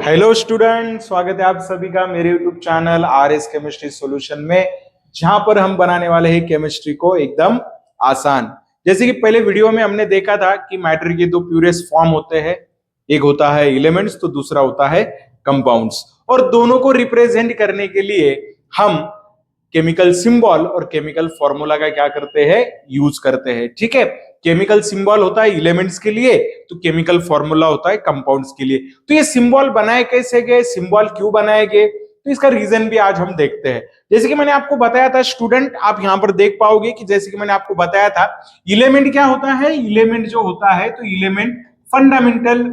Hello student, स्वागत है आप सभी का मेरे YouTube channel R S chemistry solution में, जहां पर हम बनाने वाले हैं केमिस्ट्री को एकदम आसान। जैसे कि पहले वीडियो में हमने देखा था कि मैटर के दो प्यूरेस्ट फॉर्म होते हैं, एक होता है एलिमेंट्स तो दूसरा होता है कंपाउंड्स, और दोनों को रिप्रेजेंट करने के लिए हम केमिकल सिंबल और केमिकल फॉर्मूला का क्या करते हैं, यूज करते हैं। ठीक है, केमिकल सिंबल होता है एलिमेंट्स के लिए, तो केमिकल फॉर्मूला होता है कंपाउंड्स के लिए। तो ये सिंबल बनाए कैसे गए, सिंबल क्यों बनाए गए, तो इसका रीजन भी आज हम देखते हैं। जैसे कि मैंने आपको बताया था स्टूडेंट, आप यहां पर देख पाओगे कि जैसे कि मैंने आपको बताया था एलिमेंट क्या होता है। एलिमेंट जो होता है, तो एलिमेंट फंडामेंटल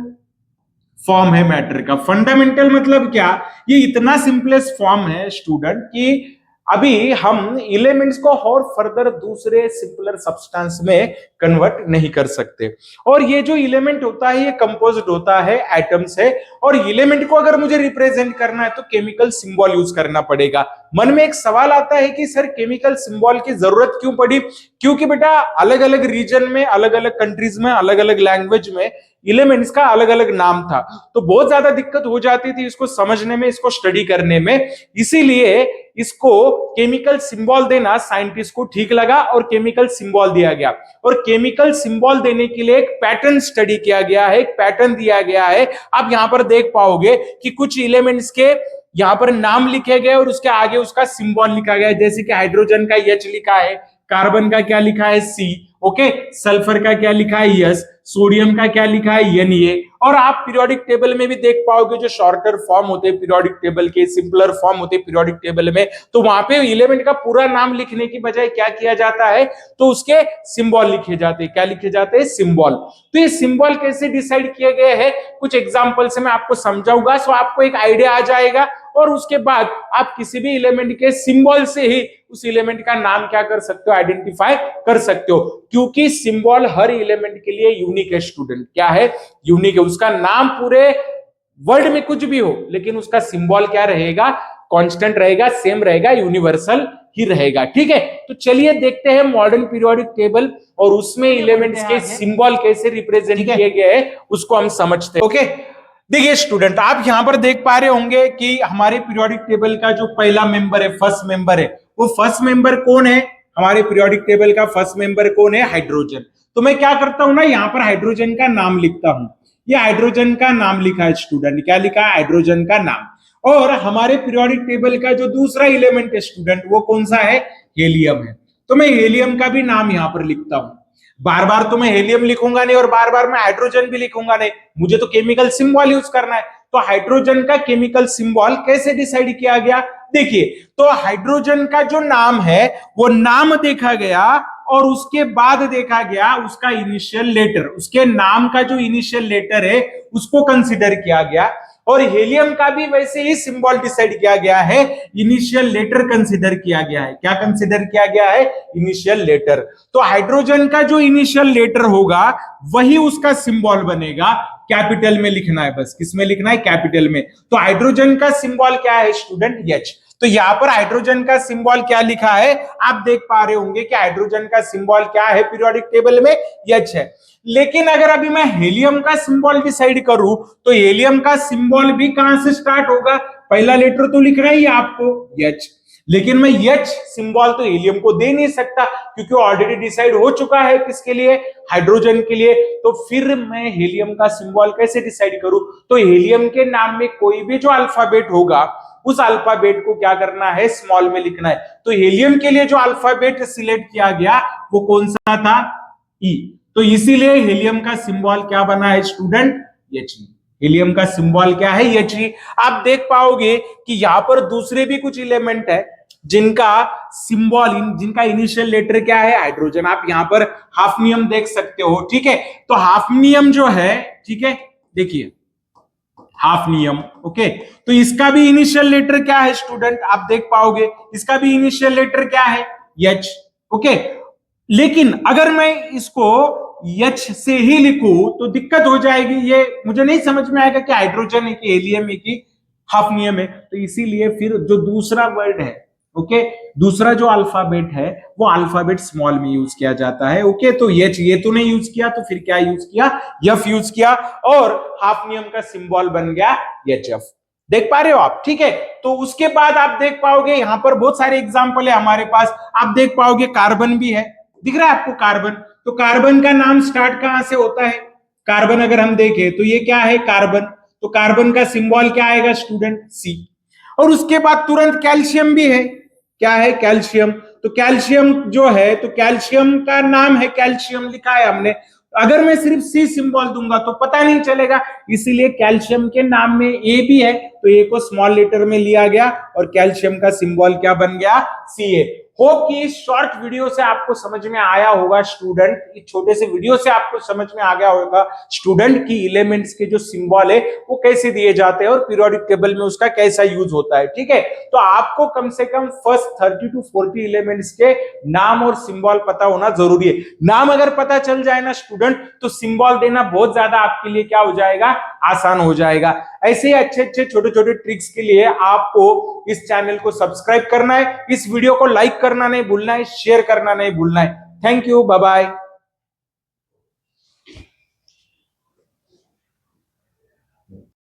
फॉर्म है मैटर का। फंडामेंटल मतलब क्या, ये इतना सिंपलेस्ट फॉर्म है स्टूडेंट कि अभी हम एलिमेंट्स को और फर्दर दूसरे सिंपलर सब्सटेंस में कन्वर्ट नहीं कर सकते। और ये जो एलिमेंट होता है ये कंपोज्ड होता है एटम से, और एलिमेंट को अगर मुझे रिप्रेजेंट करना है तो केमिकल सिंबल यूज करना पड़ेगा। मन में एक सवाल आता है कि सर केमिकल सिंबल की जरूरत क्यों पड़ी? क्योंकि बेटा अलग अलग रीजन में, अलग अलग कंट्रीज में, अलग अलग लैंग्वेज में एलिमेंट्स का अलग अलग नाम था, तो बहुत ज्यादा दिक्कत हो जाती थी इसको समझने में, इसको स्टडी करने में। इसीलिए इसको केमिकल सिंबल देना साइंटिस्ट को ठीक लगा और केमिकल सिंबल दिया गया। और केमिकल सिंबल देने के लिए एक पैटर्न स्टडी किया गया है, एक पैटर्न दिया गया है। आप यहां पर देख पाओगे कि कुछ एलिमेंट्स के यहां पर नाम लिखे गए और उसके आगे उसका सिंबल लिखा गया है। जैसे कि हाइड्रोजन का H लिखा है, कार्बन का क्या लिखा है C, ओके, सल्फर का क्या लिखा है S, सोडियम का क्या लिखा है Na। और आप पीरियोडिक टेबल में भी देख पाओगे जो शॉर्टर फॉर्म होते हैं पीरियोडिक टेबल के, सिंपलर फॉर्म होते हैं पीरियोडिक टेबल में, तो वहां पे एलिमेंट का पूरा नाम लिखने की बजाय क्या किया जाता है, तो उसके सिंबल लिखे जाते हैं। क्या लिखे जाते हैं? सिंबल। तो ये सिंबल कैसे डिसाइड किए गए हैं, कुछ एग्जांपल से मैं आपको समझाऊंगा, सो आपको एक आइडिया आ जाएगा। और उसके बाद आप किसी भी एलिमेंट के सिंबल से ही उस एलिमेंट का नाम क्या कर सकते हो, आइडेंटिफाई कर सकते हो। क्योंकि सिंबल हर एलिमेंट के लिए यूनिक है स्टूडेंट। क्या है? यूनिक है। उसका नाम पूरे वर्ल्ड में कुछ भी हो, लेकिन उसका सिंबल क्या रहेगा? कांस्टेंट रहेगा, सेम रहेगा, यूनिवर्सल ही रहेगा। ठीक है, तो चलिए देखते हैं मॉडर्न पीरियोडिक टेबल और उसमें एलिमेंट्स के सिंबल कैसे रिप्रेजेंट किए गए हैं उसको हम समझते हैं। ओके, देखिए स्टूडेंट, आप यहां पर देख पा रहे होंगे कि हमारे पीरियोडिक टेबल का जो पहला मेंबर है, फर्स्ट मेंबर है, वो फर्स्ट मेंबर कौन है? हमारे पीरियोडिक टेबल का फर्स्ट मेंबर कौन है? हाइड्रोजन। तो मैं क्या करता हूं ना, यहां पर हाइड्रोजन का नाम लिखता हूं। ये हाइड्रोजन का नाम लिखा है स्टूडेंट, क्या लिखा है? हाइड्रोजन का नाम। और हमारे पीरियोडिक टेबल का जो दूसरा एलिमेंट है स्टूडेंट, वो कौन सा है? हेलियम है। तो मैं हेलियम का भी नाम यहां पर लिखता हूं। बार बार तो मैं हेलियम लिखूंगा नहीं और बार बार मैं हाइड्रोजन भी लिखूंगा नहीं, मुझे तो केमिकल सिंबल यूज करना है। तो हाइड्रोजन का केमिकल सिंबल कैसे डिसाइड किया गया? देखिए, तो हाइड्रोजन का जो नाम है वो नाम देखा गया और उसके बाद देखा गया उसका इनिशियल लेटर, उसके नाम का जो इनिशियल लेटर है उसको कंसीडर किया गया। और हेलियम का भी वैसे ही सिंबल डिसाइड किया गया है, इनिशियल लेटर कंसीडर किया गया है। क्या कंसीडर किया गया है? Initial letter. तो हाइड्रोजन का जो इनिशियल लेटर होगा वही उसका सिंबल बनेगा। कैपिटल में लिखना है, बस किस में लिखना है? कैपिटल में। तो हाइड्रोजन का सिंबल क्या है स्टूडेंट? H। तो यहां पर हाइड्रोजन का सिंबल क्या लिखा है आप देख पा रहे होंगे कि हाइड्रोजन का सिंबल क्या है पीरियोडिक टेबल में? H है। लेकिन अगर अभी मैं हेलियम का सिंबल डिसाइड करूं तो हेलियम का सिंबल भी कहां से स्टार्ट होगा? पहला लेटर तो लिखना ही है आपको, H। लेकिन मैं H सिंबल तो हेलियम को दे नहीं सकता क्योंकि ऑलरेडी डिसाइड हो चुका है किसके लिए? हाइड्रोजन के लिए। तो फिर मैं हेलियम का सिंबल कैसे डिसाइड करूं? तो हेलियम के नाम में कोई भी जो अल्फाबेट होगा उस अल्फाबेट को क्या करना है? स्मॉल में लिखना है। तो हेलियम के लिए जो अल्फाबेट सिलेक्ट किया गया वो कौन सा था? E। तो इसीलिए हेलियम का सिंबल क्या बना है स्टूडेंट? He। हीलियम का सिंबल क्या है? He। आप देख पाओगे कि यहां पर दूसरे भी कुछ एलिमेंट है जिनका सिंबल, जिनका इनिशियल लेटर क्या है? हाइड्रोजन। आप यहां पर हाफनियम देख सकते हो। ठीक है, तो हाफनियम जो है, ठीक है, देखिए हाफनियम, ओके, तो इसका भी इनिशियल लेटर क्या है स्टूडेंट? आप देख पाओगे इसका भी इनिशियल लेटर क्या है? H। ओके, लेकिन अगर मैं इसको H से ही लिखूं तो दिक्कत हो जाएगी, ये मुझे नहीं समझ में आएगा कि हाइड्रोजन है कि हेलियम है कि हाफनियम है। तो इसीलिए फिर जो दूसरा वर्ड है ओके। दूसरा जो अल्फाबेट है वो अल्फाबेट स्मॉल में यूज किया जाता है। ओके, तो ये तो नहीं यूज किया, तो फिर क्या यूज किया, एफ यूज किया, और हाफ नियम का सिंबल बन गया एच। देख पा रहे हो आप, ठीक है। तो उसके बाद आप देख पाओगे यहां पर बहुत सारे एग्जाम्पल है हमारे पास। आप देख पाओगे कार्बन भी है, दिख रहा है आपको कार्बन। तो कार्बन का नाम स्टार्ट कहां से होता है, कार्बन अगर हम देखें तो ये क्या है कार्बन, तो कार्बन का सिंबल क्या आएगा स्टूडेंट, सी। और उसके बाद तुरंत कैल्शियम भी है, क्या है कैल्शियम, तो कैल्शियम जो है, तो कैल्शियम का नाम है कैल्शियम, लिखा है हमने। अगर मैं सिर्फ सी सिंबल दूंगा तो पता नहीं चलेगा, इसीलिए कैल्शियम के नाम में ए भी है, तो ए को स्मॉल लेटर में लिया गया और कैल्शियम का सिंबल क्या बन गया, सी ए। होप कि इस शॉर्ट वीडियो से आपको समझ में आया होगा स्टूडेंट, इस छोटे से वीडियो से आपको समझ में आ गया होगा स्टूडेंट की एलिमेंट्स के जो सिंबल है वो कैसे दिए जाते हैं और पीरियोडिक टेबल में उसका कैसा यूज होता है, ठीक है। तो आपको कम से कम फर्स्ट 30 to 40 एलिमेंट्स के नाम और सिंबल पता होना जरूरी है। नाम अगर पता चल जाए ना स्टूडेंट, तो सिंबल देना बहुत ज्यादा आपके लिए क्या हो जाएगा, आसान हो जाएगा। ऐसे ही अच्छे अच्छे छोटे छोटे ट्रिक्स के लिए आपको इस चैनल को सब्सक्राइब करना है, इस वीडियो को लाइक करना नहीं भूलना है, शेयर करना नहीं भूलना है। Thank you, bye bye.